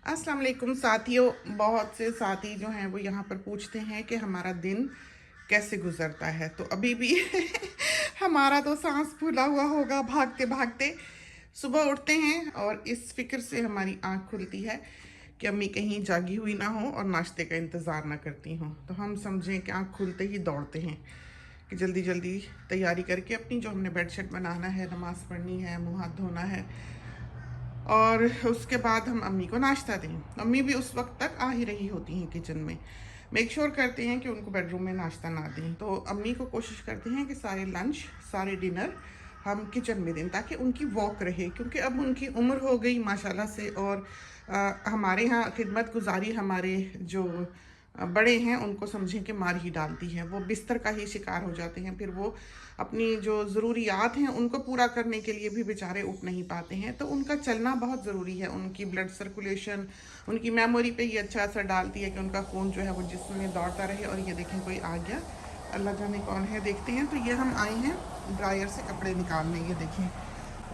अस्सलाम वालेकुम साथियों। बहुत से साथी जो हैं वो यहाँ पर पूछते हैं कि हमारा दिन कैसे गुजरता है। तो अभी भी हमारा तो सांस फूला हुआ होगा भागते भागते। सुबह उठते हैं और इस फिक्र से हमारी आँख खुलती है कि अम्मी कहीं जागी हुई ना हो और नाश्ते का इंतज़ार ना करती हों। तो हम समझें कि आँख खुलते ही दौड़ते हैं कि जल्दी जल्दी तैयारी करके अपनी जो हमने बेडशीट बनाना है, नमाज़ पढ़नी है, मुँह हाथ धोना है और उसके बाद हम अम्मी को नाश्ता दें। अम्मी भी उस वक्त तक आ ही रही होती हैं किचन में। मेक श्योर करते हैं कि उनको बेडरूम में नाश्ता ना दें। तो अम्मी को कोशिश करते हैं कि सारे लंच, सारे डिनर हम किचन में दें ताकि उनकी वॉक रहे, क्योंकि अब उनकी उम्र हो गई माशाल्लाह से। और हमारे यहाँ खिदमत गुजारी हमारे जो बड़े हैं उनको समझें कि मार ही डालती है। वो बिस्तर का ही शिकार हो जाते हैं। फिर वो अपनी जो ज़रूरियात हैं उनको पूरा करने के लिए भी बेचारे उठ नहीं पाते हैं। तो उनका चलना बहुत ज़रूरी है। उनकी ब्लड सर्कुलेशन, उनकी मेमोरी पे ये अच्छा असर डालती है कि उनका खून जो है वो जिस्म में दौड़ता रहे। और ये देखें कोई आ गया, अल्लाह जाने कौन है, देखते हैं। तो ये हम आए हैं ड्रायर से कपड़े निकालने। ये देखें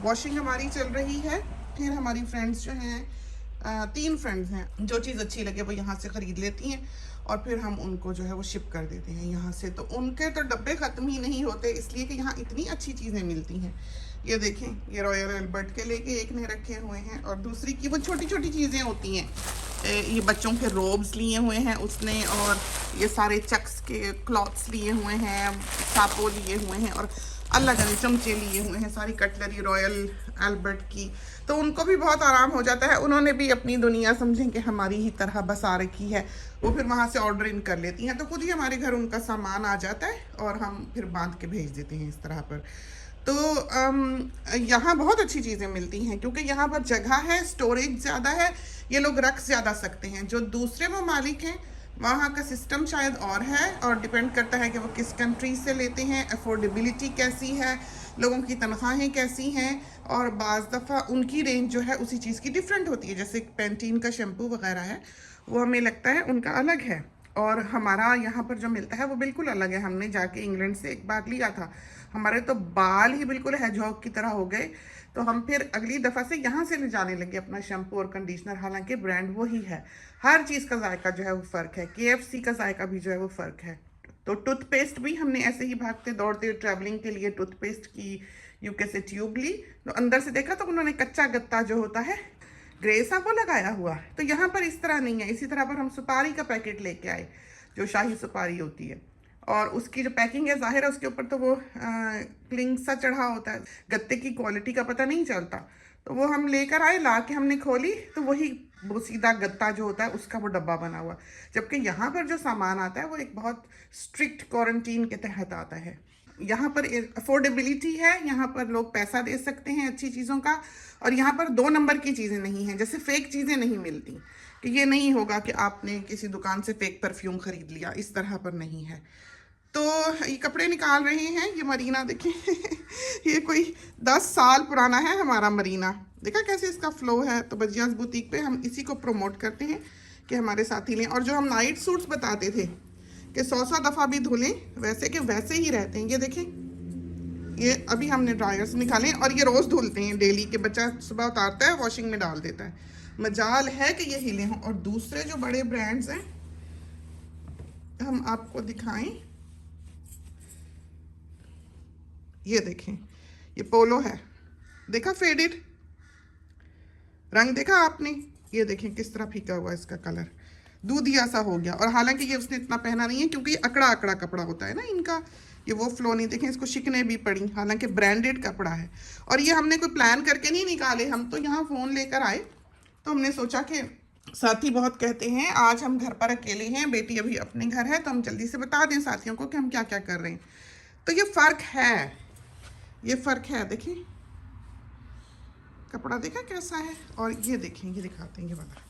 वॉशिंग हमारी चल रही है। फिर हमारी फ्रेंड्स जो हैं, 3 फ्रेंड्स हैं, जो चीज़ अच्छी लगे वो यहाँ से ख़रीद लेती हैं और फिर हम उनको जो है वो शिप कर देते हैं यहाँ से। तो उनके तो डब्बे ख़त्म ही नहीं होते, इसलिए कि यहाँ इतनी अच्छी चीज़ें मिलती हैं। ये देखें, ये रॉयल एल्बर्ट के लेके एक ने रखे हुए हैं और दूसरी की वो छोटी छोटी चीज़ें होती हैं। ये बच्चों के रोब्स लिए हुए हैं उसने, और ये सारे चक्स के क्लॉथ्स लिए हुए हैं, सापो लिए हुए हैं और अल्लाह जाने चमचे लिए हुए हैं, सारी कटलरी रॉयल एल्बर्ट की। तो उनको भी बहुत आराम हो जाता है। उन्होंने भी अपनी दुनिया समझें कि हमारी ही तरह बसा रखी है। वो फिर वहाँ से ऑर्डर इन कर लेती हैं, तो खुद ही हमारे घर उनका सामान आ जाता है और हम फिर बांध के भेज देते हैं इस तरह पर। तो यहाँ बहुत अच्छी चीज़ें मिलती हैं क्योंकि यहाँ पर जगह है, स्टोरेज ज़्यादा है, ये लोग रख ज़्यादा सकते हैं। जो दूसरे ममालिक हैं वहाँ का सिस्टम शायद और है, और डिपेंड करता है कि वो किस कंट्री से लेते हैं, अफोर्डेबिलिटी कैसी है, लोगों की तनख्वाहें कैसी हैं, और बाज़ दफ़ा उनकी रेंज जो है उसी चीज़ की डिफरेंट होती है। जैसे पेंटीन का शैम्पू वगैरह है वो हमें लगता है उनका अलग है और हमारा यहाँ पर जो मिलता है वो बिल्कुल अलग है। हमने जाके इंग्लैंड से एक बार लिया था, हमारे तो बाल ही बिल्कुल हैजहॉग की तरह हो गए। तो हम फिर अगली दफ़ा से यहाँ से ले जाने लगे अपना शैम्पू और कंडीशनर, हालांकि ब्रांड वही है। हर चीज़ का जायका जो है वो फ़र्क है, KFC का जायका भी जो है वो फ़र्क है। तो टूथपेस्ट भी हमने ऐसे ही भागते दौड़ते ट्रैवलिंग के लिए टूथपेस्ट की यूके से ट्यूब ली, तो अंदर से देखा तो उन्होंने कच्चा गत्ता जो होता है ग्रे सा वो लगाया हुआ। तो यहाँ पर इस तरह नहीं है। इसी तरह पर हम सुपारी का पैकेट लेके आए, जो शाही सुपारी होती है, और उसकी जो पैकिंग है ज़ाहिर है उसके ऊपर तो वो क्लिंग सा चढ़ा होता है, गत्ते की क्वालिटी का पता नहीं चलता। तो वो हम लेकर आए, ला के हमने खोली तो वही वो सीधा गत्ता जो होता है उसका वो डब्बा बना हुआ। जबकि यहाँ पर जो सामान आता है वो एक बहुत स्ट्रिक्ट क्वारंटीन के तहत आता है। यहाँ पर अफोर्डेबिलिटी है, यहाँ पर लोग पैसा दे सकते हैं अच्छी चीज़ों का, और यहाँ पर 2 नंबर की चीज़ें नहीं हैं, जैसे फेक चीज़ें नहीं मिलती कि ये नहीं होगा कि आपने किसी दुकान से फेक परफ्यूम ख़रीद लिया, इस तरह पर नहीं है। तो ये कपड़े निकाल रहे हैं। ये मरीना देखें ये कोई 10 साल पुराना है हमारा मरीना, देखा कैसे इसका फ़्लो है। तो बजियास बुटीक पे हम इसी को प्रमोट करते हैं कि हमारे साथी लें। और जो हम नाइट सूट्स बताते थे कि 100 दफ़ा भी धुलें, वैसे के वैसे ही रहते हैं। ये देखें, ये अभी हमने ड्रायर से निकाले और ये रोज़ धुलते हैं डेली के। बच्चा सुबह उतारता है, वॉशिंग में डाल देता है, मजाल है कि ये हिले हों। और दूसरे जो बड़े ब्रांड्स हैं हम आपको दिखाएं, ये देखें, ये पोलो है, देखा फेडेड रंग देखा आपने, ये देखें किस तरह फीका हुआ इसका कलर, दूधिया सा हो गया। और हालांकि ये उसने इतना पहना नहीं है क्योंकि ये अकड़ा अकड़ा कपड़ा होता है ना इनका, ये वो फ्लो नहीं। देखें इसको शिकने भी पड़ी, हालांकि ब्रांडेड कपड़ा है। और ये हमने कोई प्लान करके नहीं निकाले, हम तो यहाँ फ़ोन लेकर आए। तो हमने सोचा कि साथी बहुत कहते हैं आज हम घर पर अकेले हैं, बेटी अभी अपने घर है, तो हम जल्दी से बता दें साथियों को कि हम क्या क्या कर रहे हैं। तो ये फ़र्क है, ये फ़र्क है। देखिए कपड़ा देखा कैसा है, और ये देखें, ये दिखाते हैं, ये वाला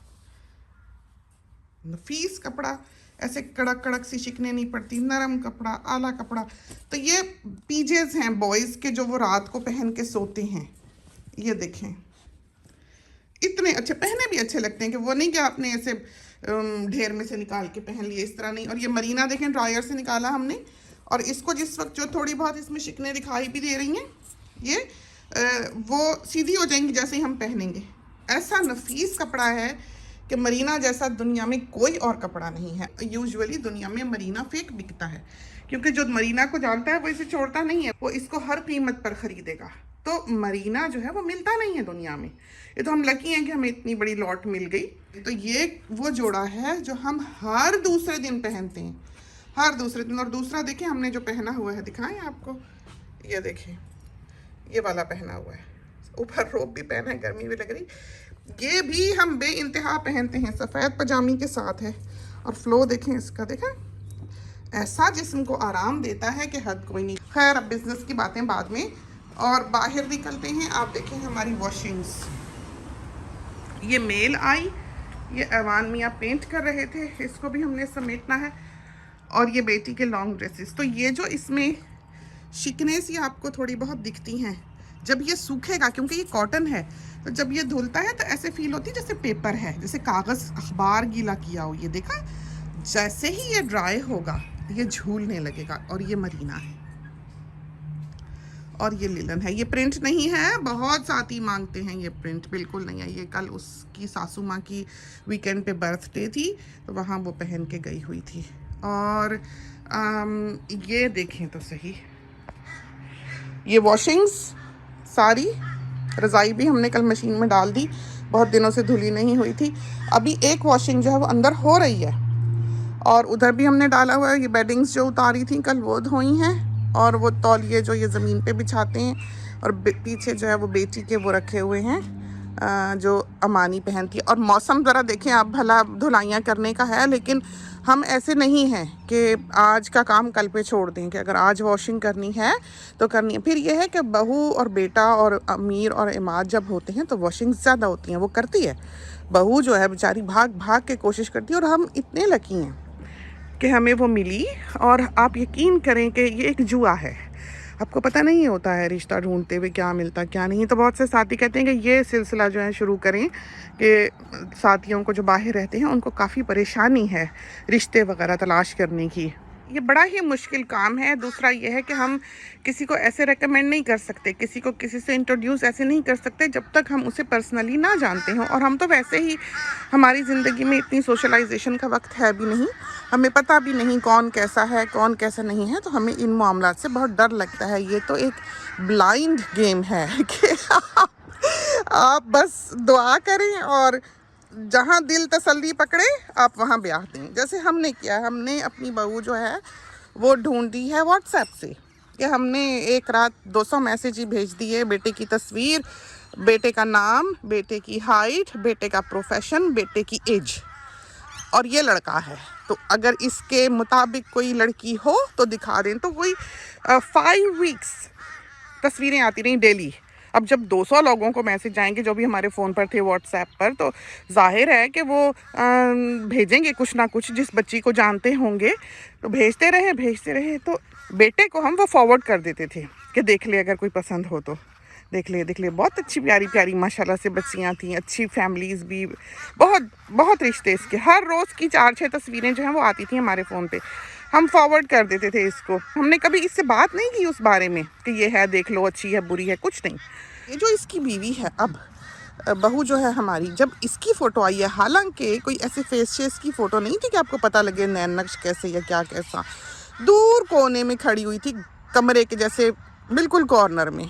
नफीस कपड़ा, ऐसे कड़क कड़क सी शिकने नहीं पड़ती, नरम कपड़ा, आला कपड़ा। तो ये पीजेस हैं बॉयज़ के जो वो रात को पहन के सोते हैं। ये देखें इतने अच्छे, पहने भी अच्छे लगते हैं कि वो नहीं कि आपने ऐसे ढेर में से निकाल के पहन लिए, इस तरह नहीं। और ये मरीना देखें ड्रायर से निकाला हमने, और इसको जिस वक्त जो थोड़ी बहुत इसमें शिकने दिखाई भी दे रही हैं, ये वो सीधी हो जाएंगी जैसे ही हम पहनेंगे। ऐसा नफीस कपड़ा है कि मरीना जैसा दुनिया में कोई और कपड़ा नहीं है। यूजुअली दुनिया में मरीना फेक बिकता है, क्योंकि जो मरीना को जानता है वो इसे छोड़ता नहीं है, वो इसको हर कीमत पर खरीदेगा। तो मरीना जो है वो मिलता नहीं है दुनिया में। ये तो हम लकी हैं कि हमें इतनी बड़ी लॉट मिल गई। तो ये वो जोड़ा है जो हम हर दूसरे दिन पहनते हैं, हर दूसरे दिन। और दूसरा देखें हमने जो पहना हुआ है, दिखाएं आपको, ये देखें, ये वाला पहना हुआ है, ऊपर रोब भी पहना है, गर्मी भी लग रही। ये भी हम बे इंतहा पहनते हैं, सफ़ेद पजामी के साथ है। और फ्लो देखें इसका, देखें ऐसा जिस्म को आराम देता है कि हद कोई नहीं। खैर अब बिज़नेस की बातें बाद में, और बाहर निकलते हैं। आप देखें हमारी वॉशिंग्स, ये मेल आई, ये ऐवान मियाँ पेंट कर रहे थे, इसको भी हमने समेटना है। और ये बेटी के लॉन्ग ड्रेसेस, तो ये जो इसमें शिकनेस ये आपको थोड़ी बहुत दिखती हैं। जब ये सूखेगा, क्योंकि ये कॉटन है, तो जब ये धुलता है तो ऐसे फील होती है जैसे पेपर है, जैसे कागज़ अखबार गीला किया हो। ये देखा, जैसे ही ये ड्राई होगा ये झूलने लगेगा। और ये मरीना है और ये लिलन है। ये प्रिंट नहीं है, बहुत साथी मांगते हैं, ये प्रिंट बिल्कुल नहीं है। ये कल उसकी सासू माँ की वीकेंड पे बर्थडे थी, तो वहाँ वो पहन के गई हुई थी। और ये देखें तो सही, ये वॉशिंग्स सारी, रज़ाई भी हमने कल मशीन में डाल दी, बहुत दिनों से धुली नहीं हुई थी। अभी एक वॉशिंग जो है वो अंदर हो रही है, और उधर भी हमने डाला हुआ है। ये बेडिंग्स जो उतारी थी कल वो धोई हैं, और वो तौलिए जो ये ज़मीन पे बिछाते हैं, और पीछे जो है वो बेटी के वो रखे हुए हैं जो अमानी पहनती है। और मौसम ज़रा देखें आप, भला धुलाइयाँ करने का है, लेकिन हम ऐसे नहीं हैं कि आज का काम कल पे छोड़ दें, कि अगर आज वॉशिंग करनी है तो करनी है। फिर यह है कि बहू और बेटा और अमीर और इमाद जब होते हैं तो वॉशिंग ज़्यादा होती हैं, वो करती है। बहू जो है बेचारी भाग भाग के कोशिश करती है, और हम इतने लकी हैं कि हमें वो मिली। और आप यकीन करें कि ये एक जुआ है, आपको पता नहीं होता है रिश्ता ढूंढते हुए क्या मिलता क्या नहीं। तो बहुत से साथी कहते हैं कि ये सिलसिला जो है शुरू करें, कि साथियों को जो बाहर रहते हैं उनको काफ़ी परेशानी है रिश्ते वगैरह तलाश करने की। ये बड़ा ही मुश्किल काम है। दूसरा ये है कि हम किसी को ऐसे रेकमेंड नहीं कर सकते, किसी को किसी से इंट्रोड्यूस ऐसे नहीं कर सकते जब तक हम उसे पर्सनली ना जानते हों। और हम तो वैसे ही, हमारी ज़िंदगी में इतनी सोशलाइजेशन का वक्त है भी नहीं, हमें पता भी नहीं कौन कैसा है कौन कैसा नहीं है। तो हमें इन मामलात से बहुत डर लगता है। ये तो एक ब्लाइंड गेम है कि आप बस दुआ करें और जहाँ दिल तसल्ली पकड़े आप वहाँ ब्याह दें। जैसे हमने किया, हमने अपनी बहू जो है वो ढूंढी है व्हाट्सएप से, कि हमने एक रात 200 मैसेज ही भेज दिए। बेटे की तस्वीर, बेटे का नाम, बेटे की हाइट, बेटे का प्रोफेशन, बेटे की एज, और ये लड़का है। तो अगर इसके मुताबिक कोई लड़की हो तो दिखा दें। तो कोई 5 वीक्स तस्वीरें आती रहीं डेली। अब जब 200 लोगों को मैसेज आएंगे जो भी हमारे फ़ोन पर थे व्हाट्सएप पर, तो जाहिर है कि वो भेजेंगे कुछ ना कुछ, जिस बच्ची को जानते होंगे तो भेजते रहे। तो बेटे को हम वो फॉरवर्ड कर देते थे कि देख ले, अगर कोई पसंद हो तो देख ले। बहुत अच्छी प्यारी प्यारी माशाल्लाह से बच्चियाँ थीं, अच्छी फैमिलीज़ भी, बहुत रिश्ते इसके। हर रोज़ की 4-6 तस्वीरें जो हैं वो आती थी हमारे फ़ोन पे, हम फॉरवर्ड कर देते थे इसको। हमने कभी इससे बात नहीं की उस बारे में कि ये है, देख लो, अच्छी है बुरी है, कुछ नहीं। ये जो इसकी बीवी है, अब बहू जो है हमारी, जब इसकी फ़ोटो आई है, हालांकि कोई ऐसे फेस शेस की फ़ोटो नहीं थी कि आपको पता लगे नैन नक्श कैसे या क्या कैसा, दूर कोने में खड़ी हुई थी, कमरे के जैसे बिल्कुल कॉर्नर में।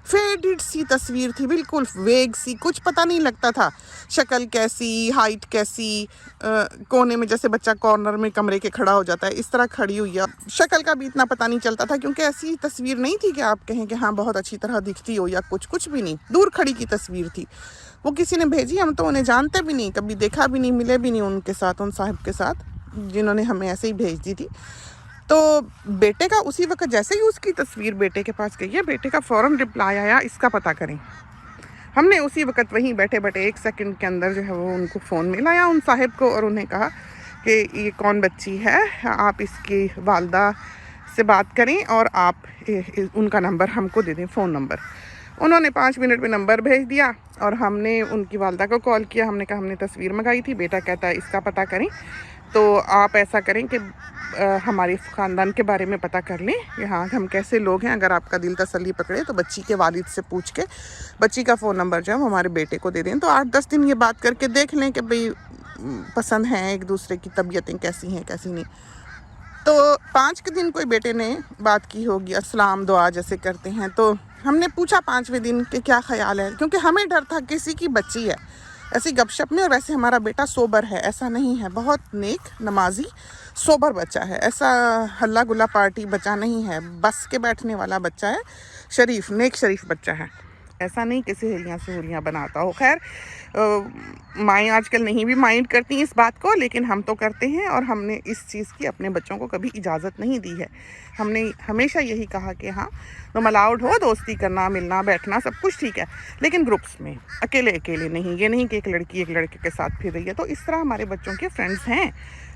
फेडेड सी तस्वीर थी, बिल्कुल वेग सी, कुछ पता नहीं लगता था शक्ल कैसी, हाइट कैसी, कोने में जैसे बच्चा कॉर्नर में कमरे के खड़ा हो जाता है, इस तरह खड़ी हुई है। शक्ल का भी इतना पता नहीं चलता था, क्योंकि ऐसी तस्वीर नहीं थी कि आप कहें कि हाँ बहुत अच्छी तरह दिखती हो या कुछ भी नहीं। दूर खड़ी की तस्वीर थी, वो किसी ने भेजी, हम तो उन्हें जानते भी नहीं, कभी देखा भी नहीं, मिले भी नहीं उनके साथ, उन साहब के साथ जिन्होंने हमें ऐसे ही भेज दी थी। तो बेटे का उसी वक्त जैसे ही उसकी तस्वीर बेटे के पास गई है, बेटे का फ़ौरन रिप्लाई आया, इसका पता करें। हमने उसी वक्त वहीं बैठे 1 सेकंड के अंदर जो है वो उनको फ़ोन मिलाया उन साहिब को, और उन्हें कहा कि ये कौन बच्ची है, आप इसकी वालदा से बात करें और आप उनका नंबर हमको दे दें, फ़ोन नंबर। उन्होंने 5 मिनट में नंबर भेज दिया, और हमने उनकी वालदा को कॉल किया। हमने कहा हमने तस्वीर मंगाई थी, बेटा कहता है इसका पता करें। तो आप ऐसा करें कि हमारे ख़ानदान के बारे में पता कर लें, यहाँ हम कैसे लोग हैं। अगर आपका दिल तसल्ली पकड़े तो बच्ची के वालिद से पूछ के बच्ची का फ़ोन नंबर जो है वो हमारे बेटे को दे दें। तो 8-10 दिन ये बात करके देख लें कि भाई पसंद हैं, एक दूसरे की तबीयतें कैसी हैं कैसी नहीं। तो 5 के दिन कोई बेटे ने बात की होगी, अस्सलाम दुआ जैसे करते हैं, तो हमने पूछा 5वें दिन कि क्या ख्याल है, क्योंकि हमें डर था किसी की बच्ची है ऐसी गपशप में। और वैसे हमारा बेटा सोबर है, ऐसा नहीं है, बहुत नेक नमाजी सोबर बच्चा है, ऐसा हल्ला गुल्ला पार्टी बच्चा नहीं है, बस के बैठने वाला बच्चा है, शरीफ नेक शरीफ बच्चा है, ऐसा नहीं कि सहेलियाँ बनाता हो। खैर माएँ आजकल नहीं भी माइंड करती इस बात को, लेकिन हम तो करते हैं, और हमने इस चीज़ की अपने बच्चों को कभी इजाज़त नहीं दी है। हमने हमेशा यही कहा कि हाँ तुम अलाउड हो दोस्ती करना, मिलना बैठना, सब कुछ ठीक है, लेकिन ग्रुप्स में, अकेले अकेले नहीं। ये नहीं कि एक लड़की एक लड़के के साथ फिर रही है। तो इस तरह हमारे बच्चों के फ्रेंड्स हैं,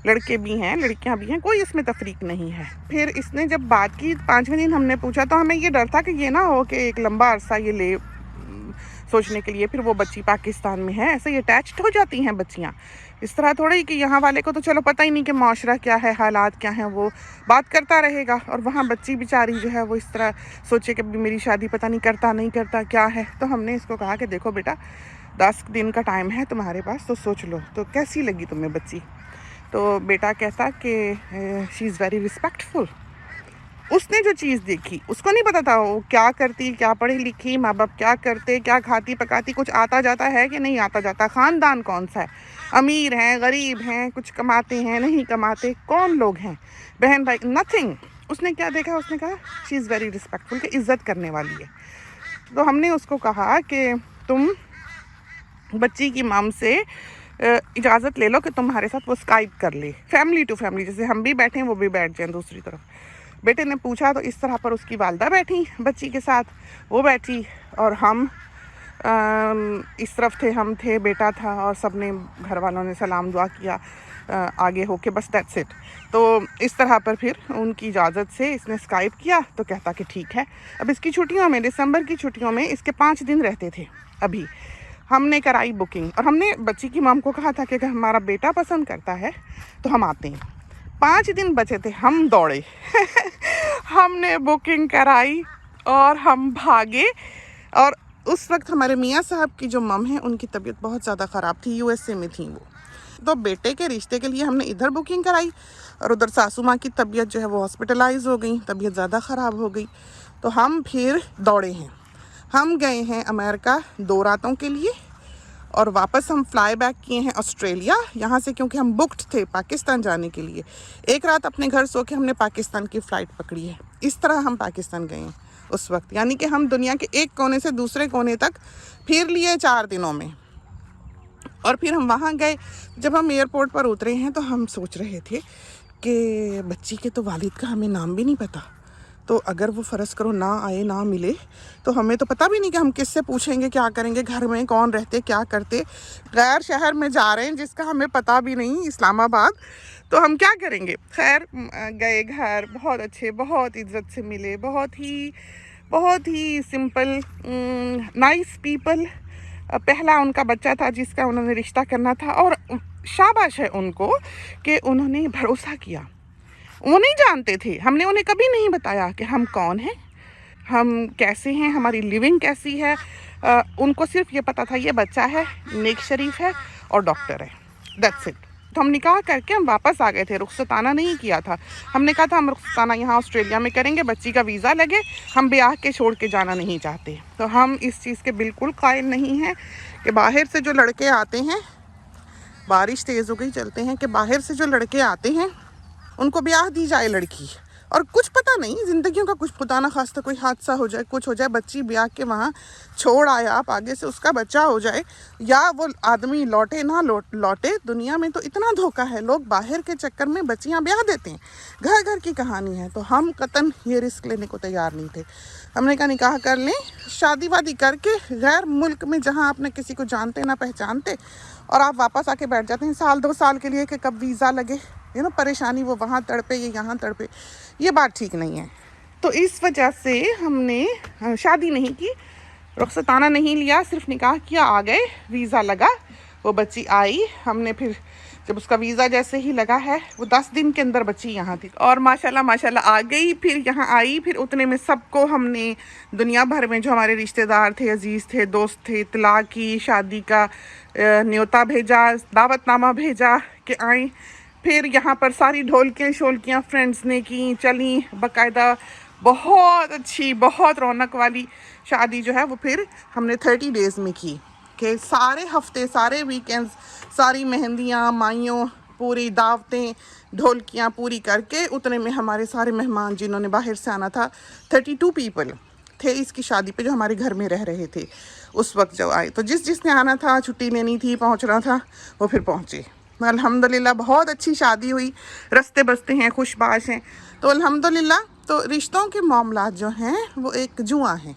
लड़के भी हैं लड़कियां भी हैं, कोई इसमें तफरीक नहीं है। फिर इसने जब बात की 5वें दिन हमने पूछा, तो हमें ये डर था कि ये ना हो कि एक लंबा अरसा ये ले सोचने के लिए, फिर वो बच्ची पाकिस्तान में है, ऐसे ही अटैच्ड हो जाती हैं बच्चियाँ। इस तरह थोड़ा ही कि यहाँ वाले को तो चलो पता ही नहीं कि माशरा क्या है, हालात क्या हैं, वो बात करता रहेगा, और वहाँ बच्ची बेचारी जो है वो इस तरह सोचे कि मेरी शादी पता नहीं करता नहीं करता क्या है। तो हमने इसको कहा कि देखो बेटा 10 दिन का टाइम है तुम्हारे पास, तो सोच लो तो कैसी लगी तुम्हें बच्ची। तो बेटा कहता कि शी इज़ वेरी रिस्पेक्टफुल। उसने जो चीज़ देखी, उसको नहीं पता था वो क्या करती, क्या पढ़ी लिखी, माँ बाप क्या करते, क्या खाती पकाती, कुछ आता जाता है कि नहीं आता जाता, ख़ानदान कौन सा है, अमीर हैं गरीब हैं, कुछ कमाते हैं नहीं कमाते, कौन लोग हैं, बहन भाई, नथिंग। उसने क्या देखा, उसने कहा शी इज़ वेरी रिस्पेक्टफुल, कि इज़्ज़त करने वाली है। तो हमने उसको कहा कि तुम बच्ची की मम से इजाज़त ले लो कि तुम्हारे साथ वो स्काइप कर ले, फैमिली टू फैमिली, जैसे हम भी बैठे हैं वो भी बैठ जाएं दूसरी तरफ। बेटे ने पूछा तो इस तरह पर उसकी वालदा बैठी बच्ची के साथ, वो बैठी, और हम इस तरफ थे, हम थे, बेटा था, और सब ने घर वालों ने सलाम दुआ किया आगे होके, बस दैट्स इट। तो इस तरह पर फिर उनकी इजाज़त से इसने स्काइप किया। तो कहता कि ठीक है। अब इसकी छुट्टियों में, दिसंबर की छुट्टियों में इसके 5 दिन रहते थे। अभी हमने कराई बुकिंग, और हमने बच्ची की मॉम को कहा था कि अगर हमारा बेटा पसंद करता है तो हम आते हैं। 5 दिन बचे थे, हम दौड़े हमने बुकिंग कराई और हम भागे। और उस वक्त हमारे मियाँ साहब की जो मम है उनकी तबीयत बहुत ज़्यादा ख़राब थी, यूएसए में थी वो। तो बेटे के रिश्ते के लिए हमने इधर बुकिंग कराई, और उधर सासू माँ की तबीयत जो है वो हॉस्पिटलाइज हो गई, तबीयत ज़्यादा ख़राब हो गई। तो हम फिर दौड़े हैं, हम गए हैं अमेरिका 2 रातों के लिए, और वापस हम फ्लाई बैक किए हैं ऑस्ट्रेलिया यहाँ से, क्योंकि हम बुक्ड थे पाकिस्तान जाने के लिए। 1 रात अपने घर सो के हमने पाकिस्तान की फ़्लाइट पकड़ी है। इस तरह हम पाकिस्तान गए हैं उस वक्त, यानी कि हम दुनिया के एक कोने से दूसरे कोने तक फिर लिए 4 दिनों में। और फिर हम वहाँ गए, जब हम एयरपोर्ट पर उतरे हैं तो हम सोच रहे थे कि बच्ची के तो वालिद का हमें नाम भी नहीं पता, तो अगर वो फ़र्ज़ करो ना आए ना मिले तो हमें तो पता भी नहीं कि हम किससे पूछेंगे, क्या करेंगे, घर में कौन रहते क्या करते, गैर शहर में जा रहे हैं जिसका हमें पता भी नहीं, इस्लामाबाद, तो हम क्या करेंगे। खैर गए घर, बहुत अच्छे, बहुत इज्जत से मिले, बहुत ही सिंपल नाइस पीपल। पहला उनका बच्चा था जिसका उन्होंने रिश्ता करना था, और शाबाश है उनको कि उन्होंने भरोसा किया। वो नहीं जानते थे, हमने उन्हें कभी नहीं बताया कि हम कौन हैं, हम कैसे हैं, हमारी लिविंग कैसी है। उनको सिर्फ ये पता था ये बच्चा है, नेक शरीफ है और डॉक्टर है, दैट्स इट। तो हम निकाह करके हम वापस आ गए थे, रुखसताना नहीं किया था। हमने कहा था हम रुखसताना यहाँ ऑस्ट्रेलिया में करेंगे, बच्ची का वीज़ा लगे, हम ब्याह के छोड़ के जाना नहीं चाहते। तो हम इस चीज़ के बिल्कुल कायल नहीं हैं कि बाहर से जो लड़के आते हैं, बारिश तेज़ हो गई, चलते हैं, कि बाहर से जो लड़के आते हैं उनको ब्याह दी जाए लड़की, और कुछ पता नहीं ज़िंदगियों का, कुछ खुदा ना खास्ता कोई हादसा हो जाए, कुछ हो जाए, बच्ची ब्याह के वहाँ छोड़ आए आप, आगे से उसका बच्चा हो जाए, या वो आदमी लौटे ना लौटे। दुनिया में तो इतना धोखा है, लोग बाहर के चक्कर में बच्चियाँ ब्याह देते हैं, घर घर की कहानी है। तो हम कतन ये रिस्क लेने को तैयार नहीं थे। हमने कहा निकाह कर लें, शादी वादी करके गैर मुल्क में जहाँ आपने किसी को जानते ना पहचानते, और आप वापस आके बैठ जाते हैं 1-2 साल के लिए कि कब वीज़ा लगे, परेशानी, वो वहाँ तड़पे ये यहाँ तड़पे, ये बात ठीक नहीं है। तो इस वजह से हमने शादी नहीं की, रुखसताना नहीं लिया, सिर्फ निकाह किया, आ गए, वीज़ा लगा, वो बच्ची आई, हमने फिर जब उसका वीज़ा जैसे ही लगा है, वो 10 दिन के अंदर बच्ची यहाँ थी और माशाल्लाह माशाल्लाह आ गई। फिर यहाँ आई, फिर उतने में सबको हमने दुनिया भर में जो हमारे रिश्तेदार थे, अजीज़ थे, दोस्त थे, इत्तला की, शादी का न्योता भेजा, दावतनामा भेजा कि आएँ। फिर यहाँ पर सारी ढोलकियाँ शोलकियाँ फ्रेंड्स ने की, चली बाकायदा। बहुत अच्छी, बहुत रौनक वाली शादी जो है वो फिर हमने 30 डेज़ में की कि सारे हफ्ते, सारे वीकेंड्स, सारी मेहंदियाँ, माइयों, पूरी दावतें, ढोलकियाँ पूरी करके उतने में हमारे सारे मेहमान जिन्होंने बाहर से आना था, 32 पीपल थे इसकी शादी पे जो हमारे घर में रह रहे थे उस वक्त जब आए। तो जिसने आना था, छुट्टी लेनी थी, पहुंचना था, वो फिर पहुंचे। अल्हम्दुलिल्लाह बहुत अच्छी शादी हुई, रस्ते बसते हैं, खुशबाश हैं। तो अल्हम्दुलिल्लाह। तो रिश्तों के मामलात जो हैं वो एक जुआ हैं।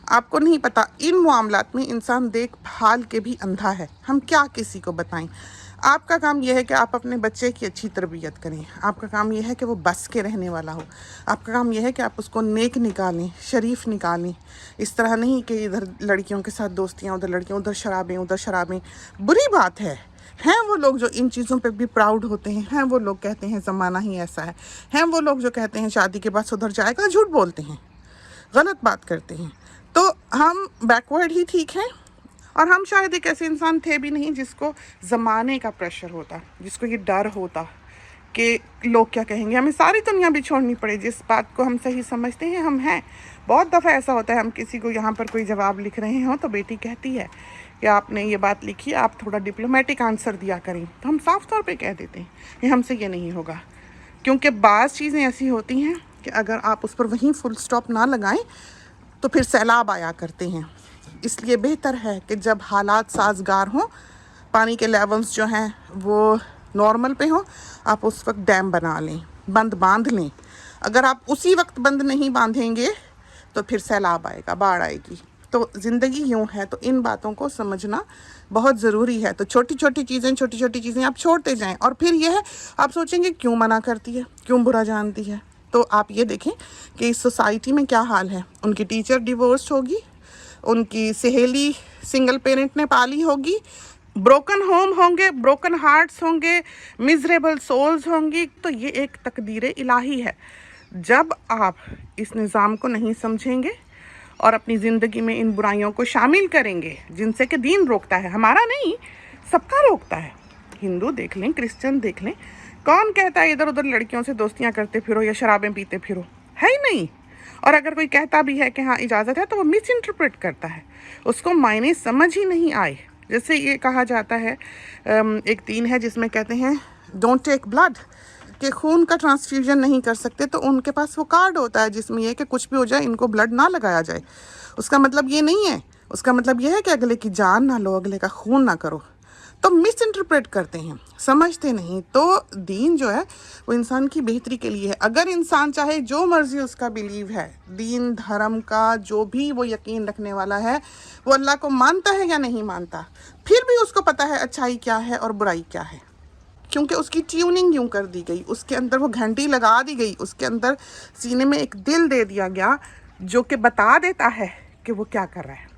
आपको नहीं पता, इन मामलात में इंसान देख भाल के भी अंधा है। हम क्या किसी को बताएं। आपका काम यह है कि आप अपने बच्चे की अच्छी तरबियत करें। आपका काम यह है कि वो बस के रहने वाला हो। आपका काम यह है कि आप उसको नेक निकालें, शरीफ निकालें। इस तरह नहीं कि इधर लड़कियों के साथ दोस्तियाँ, उधर लड़कियाँ, उधर शराबें। बुरी बात है। हैं वो लोग जो इन चीज़ों पे भी प्राउड होते हैं वो लोग कहते हैं ज़माना ही ऐसा है वो लोग जो कहते हैं शादी के बाद सुधर जाएगा, झूठ बोलते हैं, गलत बात करते हैं। तो हम बैकवर्ड ही ठीक हैं और हम शायद एक ऐसे इंसान थे भी नहीं जिसको ज़माने का प्रेशर होता, जिसको ये डर होता कि लोग क्या कहेंगे। हमें सारी दुनिया भी छोड़नी पड़े, जिस बात को हम सही समझते हैं हम हैं। बहुत दफ़ा ऐसा होता है, हम किसी को यहाँ पर कोई जवाब लिख रहे हों तो बेटी कहती है कि आपने ये बात लिखी, आप थोड़ा डिप्लोमेटिक आंसर दिया करें। तो हम साफ तौर पे कह देते हैं कि हमसे ये नहीं होगा, क्योंकि बाज़ चीज़ें ऐसी होती हैं कि अगर आप उस पर वहीं फुल स्टॉप ना लगाएं तो फिर सैलाब आया करते हैं। इसलिए बेहतर है कि जब हालात साजगार हों, पानी के लेवल्स जो हैं वो नॉर्मल पे हों, आप उस वक्त डैम बना लें, बंद बांध लें। अगर आप उसी वक्त बंद नहीं बांधेंगे तो फिर सैलाब आएगा, बाढ़ आएगी। तो ज़िंदगी यूँ है, तो इन बातों को समझना बहुत ज़रूरी है। तो छोटी छोटी चीज़ें आप छोड़ते जाएं और फिर यह है, आप सोचेंगे क्यों मना करती है, क्यों बुरा जानती है। तो आप ये देखें कि इस सोसाइटी में क्या हाल है। उनकी टीचर डिवोर्स होगी, उनकी सहेली सिंगल पेरेंट ने पाली होगी, ब्रोकन होम होंगे, ब्रोकन हार्ट्स होंगे, मिजरेबल सोल्स होंगी। तो ये एक तकदीर इलाही है। जब आप इस निज़ाम को नहीं समझेंगे और अपनी ज़िंदगी में इन बुराइयों को शामिल करेंगे जिनसे कि दीन रोकता है, हमारा नहीं सबका रोकता है। हिंदू देख लें, क्रिश्चियन देख लें, कौन कहता है इधर उधर लड़कियों से दोस्तियां करते फिरो या शराबें पीते फिरो, है ही नहीं। और अगर कोई कहता भी है कि हाँ इजाज़त है तो वो मिस इंटरप्रेट करता है, उसको मायने समझ ही नहीं आए। जैसे ये कहा जाता है, एक दीन है जिसमें कहते हैं डोंट टेक ब्लड, कि खून का ट्रांसफ्यूजन नहीं कर सकते, तो उनके पास वो कार्ड होता है जिसमें यह कि कुछ भी हो जाए इनको ब्लड ना लगाया जाए। उसका मतलब ये नहीं है, उसका मतलब ये है कि अगले की जान ना लो, अगले का खून ना करो। तो मिस इंटरप्रेट करते हैं, समझते नहीं। तो दीन जो है वो इंसान की बेहतरी के लिए है। अगर इंसान चाहे जो मर्जी उसका बिलीव है, दीन धर्म का जो भी वो यकीन रखने वाला है, वो अल्लाह को मानता है या नहीं मानता, फिर भी उसको पता है अच्छाई क्या है और बुराई क्या है, क्योंकि उसकी ट्यूनिंग यूँ कर दी गई, उसके अंदर वो घंटी लगा दी गई, उसके अंदर सीने में एक दिल दे दिया गया जो कि बता देता है कि वो क्या कर रहा है,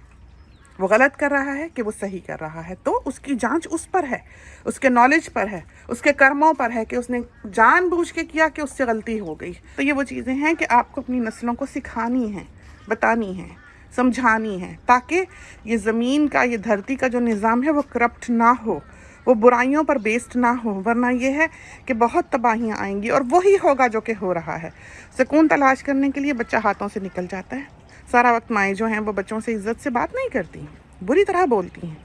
वो गलत कर रहा है कि वो सही कर रहा है। तो उसकी जांच उस पर है, उसके नॉलेज पर है, उसके कर्मों पर है कि उसने जानबूझ के किया कि उससे गलती हो गई। तो ये वो चीज़ें हैं कि आपको अपनी नस्लों को सिखानी है, बतानी है, समझानी है, ताकि ये ज़मीन का, ये धरती का जो निज़ाम है वो करप्ट ना हो, वो बुराइयों पर बेस्ड ना हो। वरना ये है कि बहुत तबाहियाँ आएंगी और वही होगा जो कि हो रहा है। सुकून तलाश करने के लिए बच्चा हाथों से निकल जाता है। सारा वक्त माएँ जो हैं वो बच्चों से इज़्ज़त से बात नहीं करती, बुरी तरह बोलती हैं।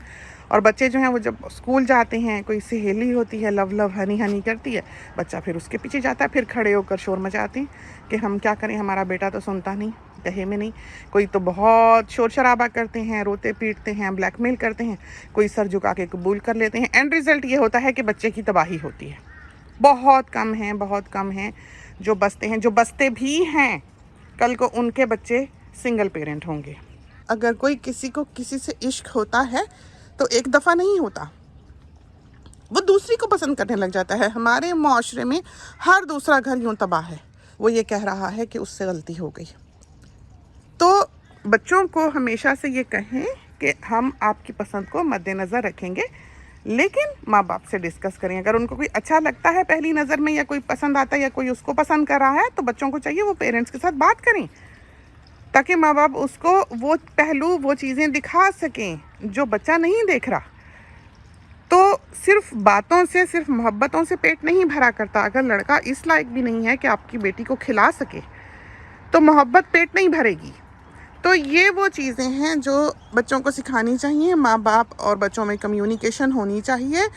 और बच्चे जो हैं वो जब स्कूल जाते हैं, कोई सहेली होती है, लव लव हनी हनी करती है, बच्चा फिर उसके पीछे जाता है, फिर खड़े होकर शोर मचाते हैं कि हम क्या करें, हमारा बेटा तो सुनता नहीं, कहे में नहीं। कोई तो बहुत शोर शराबा करते हैं, रोते पीटते हैं, ब्लैकमेल करते हैं, कोई सर झुका के कबूल कर लेते हैं। एंड रिज़ल्ट ये होता है कि बच्चे की तबाही होती है। बहुत कम हैं जो बसते हैं, जो बसते भी हैं कल को उनके बच्चे सिंगल पेरेंट होंगे। अगर कोई किसी को किसी से इश्क होता है तो एक दफ़ा नहीं होता, वो दूसरी को पसंद करने लग जाता है। हमारे माशरे में हर दूसरा घर यूँ तबाह है, वो ये कह रहा है कि उससे गलती हो गई। तो बच्चों को हमेशा से ये कहें कि हम आपकी पसंद को मद्देनज़र रखेंगे, लेकिन माँ बाप से डिस्कस करें। अगर उनको कोई अच्छा लगता है पहली नज़र में, या कोई पसंद आता है, या कोई उसको पसंद कर रहा है, तो बच्चों को चाहिए वो पेरेंट्स के साथ बात करें, ताकि माँ बाप उसको वो पहलू, वो चीज़ें दिखा सकें जो बच्चा नहीं देख रहा। तो सिर्फ बातों से, सिर्फ मोहब्बतों से पेट नहीं भरा करता। अगर लड़का इस लायक भी नहीं है कि आपकी बेटी को खिला सके, तो मोहब्बत पेट नहीं भरेगी। तो ये वो चीज़ें हैं जो बच्चों को सिखानी चाहिए। माँ बाप और बच्चों में कम्युनिकेशन होनी चाहिए,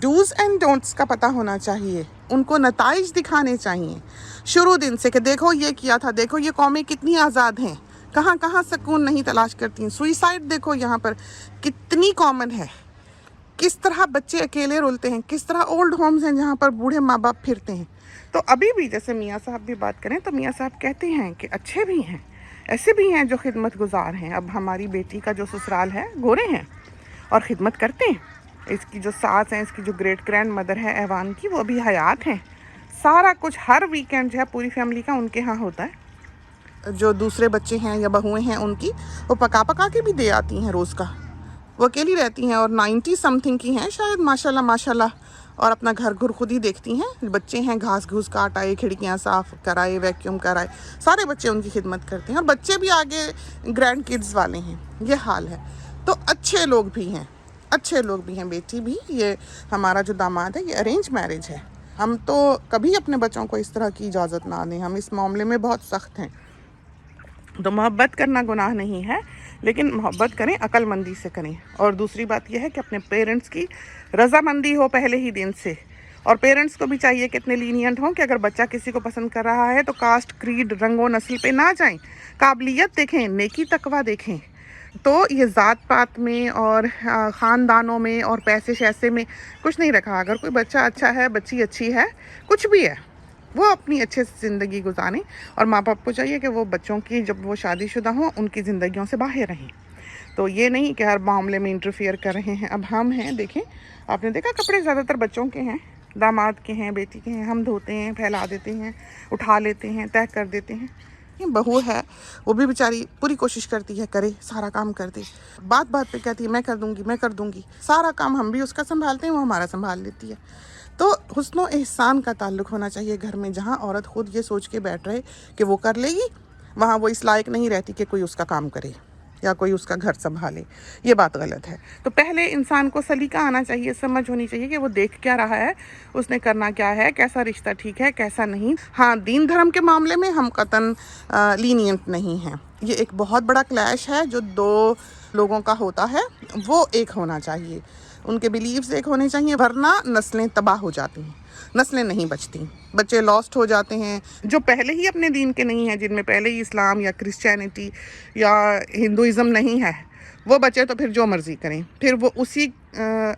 डूज़ एंड डोंट्स का पता होना चाहिए, उनको नताइज दिखाने चाहिए शुरू दिन से कि देखो ये किया था, देखो ये कौमें कितनी आज़ाद हैं, कहाँ कहाँ सुकून नहीं तलाश करती हैं। सुइसाइड देखो यहाँ पर कितनी कॉमन है, किस तरह बच्चे अकेले रुलते हैं, किस तरह ओल्ड होम्स हैं जहाँ पर बूढ़े माँ बाप फिरते हैं। तो अभी भी जैसे मियाँ साहब भी बात करें तो मियाँ साहब कहते हैं कि अच्छे भी हैं, ऐसे भी हैं जो खिदमत गुजार हैं। अब हमारी बेटी का जो ससुराल है गोरे हैं और ख़िदमत करते हैं। इसकी जो सास हैं, इसकी जो ग्रेट ग्रैंड मदर है ऐवान की, वो अभी हयात हैं। सारा कुछ हर वीकेंड जो है पूरी फैमिली का उनके यहाँ होता है। जो दूसरे बच्चे हैं या बहुएँ हैं उनकी, वो पका पका के भी दे आती हैं रोज़ का। वो अकेली रहती हैं और 90 समथिंग की हैं शायद, माशाल्लाह माशाल्लाह, और अपना घर घुर खुद ही देखती हैं। बच्चे हैं, घास घूस काट आए, खिड़कियाँ साफ़ कराए, वैक्यूम कराए, सारे बच्चे उनकी खिदमत करते हैं। और बच्चे भी आगे ग्रैंड किड्स वाले हैं, ये हाल है। तो अच्छे लोग भी हैं, अच्छे लोग भी हैं। बेटी भी, ये हमारा जो दामाद है ये अरेंज मैरिज है। हम तो कभी अपने बच्चों को इस तरह की इजाज़त ना दें, हम इस मामले में बहुत सख्त हैं। तो मोहब्बत करना गुनाह नहीं है, लेकिन मोहब्बत करें अक्लमंदी से करें। और दूसरी बात यह है कि अपने पेरेंट्स की रजामंदी हो पहले ही दिन से। और पेरेंट्स को भी चाहिए कि इतने लीनियंट हों कि अगर बच्चा किसी को पसंद कर रहा है तो कास्ट, क्रीड, रंगो नस्ल पे ना जाएं, काबिलियत देखें, नेकी तकवा देखें। तो ये ज़ात पात में और ख़ानदानों में और पैसे शैसे में कुछ नहीं रखा। अगर कोई बच्चा अच्छा है, बच्ची अच्छी है, कुछ भी है, वो अपनी अच्छे से ज़िंदगी गुजारें। और माँ बाप को चाहिए कि वो बच्चों की, जब वो शादीशुदा हों, उनकी ज़िंदगियों से बाहर रहें। तो ये नहीं कि हर मामले में इंटरफियर कर रहे हैं। अब हम हैं, देखें, आपने देखा कपड़े ज़्यादातर बच्चों के हैं, दामाद के हैं, बेटी के हैं, हम धोते हैं, फैला देते हैं, उठा लेते हैं, तय कर देते हैं। ये बहू है, वो भी बेचारी पूरी कोशिश करती है, करे, सारा काम कर दे, बात बात पे कहती है मैं कर दूँगी, मैं कर दूँगी। सारा काम हम भी उसका संभालते हैं, वो हमारा संभाल लेती है। तो हुस्न और एहसान का ताल्लुक़ होना चाहिए घर में। जहाँ औरत खुद ये सोच के बैठ रहे कि वो कर लेगी, वहाँ वो इस लायक नहीं रहती कि कोई उसका काम करे या कोई उसका घर संभाले। ये बात गलत है। तो पहले इंसान को सलीका आना चाहिए, समझ होनी चाहिए कि वो देख क्या रहा है, उसने करना क्या है, कैसा रिश्ता ठीक है, कैसा नहीं। हाँ, दीन धर्म के मामले में हम कतन लीनियंट नहीं हैं। ये एक बहुत बड़ा क्लैश है जो दो लोगों का होता है, वो एक होना चाहिए, उनके बिलीव्स एक होने चाहिए, वरना नस्लें तबाह हो जाती हैं, नस्लें नहीं बचती, बच्चे लॉस्ट हो जाते हैं जो पहले ही अपने दीन के नहीं हैं, जिनमें पहले ही इस्लाम या क्रिश्चियनिटी या हिंदुइज़्म नहीं है। वो बच्चे तो फिर जो मर्ज़ी करें, फिर वो उसी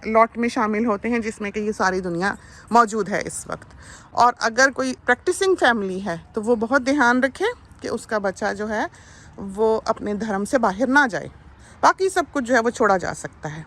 लॉट में शामिल होते हैं जिसमें कि ये सारी दुनिया मौजूद है इस वक्त। और अगर कोई प्रैक्टिसिंग फैमिली है तो वो बहुत ध्यान रखे कि उसका बच्चा जो है वो अपने धर्म से बाहर ना जाए। बाकी सब कुछ जो है वो छोड़ा जा सकता है।